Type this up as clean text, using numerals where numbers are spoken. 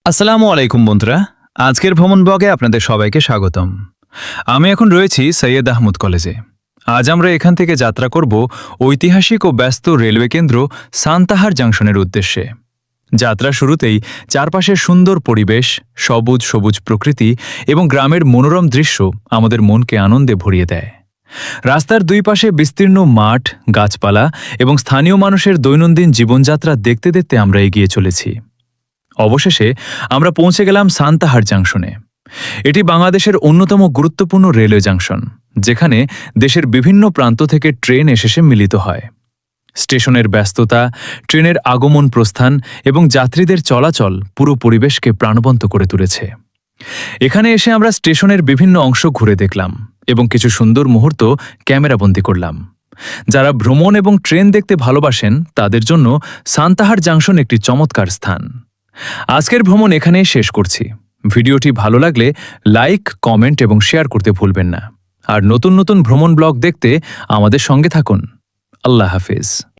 আসসালামু আলাইকুম বন্ধুরা, আজকের ভ্রমণ ব্লগে আপনাদের সবাইকে স্বাগতম। আমি এখন রয়েছি সৈয়দ আহমদ কলেজে। আজ আমরা এখান থেকে যাত্রা করব ঐতিহাসিক ও ব্যস্ত রেলওয়ে কেন্দ্র সান্তাহার জাংশনের উদ্দেশ্যে। যাত্রা শুরুতেই চারপাশের সুন্দর পরিবেশ, সবুজ সবুজ প্রকৃতি এবং গ্রামের মনোরম দৃশ্য আমাদের মনকে আনন্দে ভরিয়ে দেয়। রাস্তার দুই পাশে বিস্তীর্ণ মাঠ, গাছপালা এবং স্থানীয় মানুষের দৈনন্দিন জীবনযাত্রা দেখতে দেখতে আমরা এগিয়ে চলেছি। অবশেষে আমরা পৌঁছে গেলাম সান্তাহার জাংশনে। এটি বাংলাদেশের অন্যতম গুরুত্বপূর্ণ রেলওয়ে জাংশন, যেখানে দেশের বিভিন্ন প্রান্ত থেকে ট্রেন এসে মিলিত হয়। স্টেশনের ব্যস্ততা, ট্রেনের আগমন প্রস্থান এবং যাত্রীদের চলাচল পুরো পরিবেশকে প্রাণবন্ত করে তুলেছে। এখানে এসে আমরা স্টেশনের বিভিন্ন অংশ ঘুরে দেখলাম এবং কিছু সুন্দর মুহূর্ত ক্যামেরাবন্দি করলাম। যারা ভ্রমণ এবং ট্রেন দেখতে ভালোবাসেন তাদের জন্য সান্তাহার জাংশন একটি চমৎকার স্থান। আজকের ভ্রমণ এখানেই শেষ করছি। ভিডিওটি ভালো লাগলে লাইক, কমেন্ট এবং শেয়ার করতে ভুলবেন না। আর নতুন নতুন ভ্রমণ ব্লগ দেখতে আমাদের সঙ্গে থাকুন। আল্লাহ হাফেজ।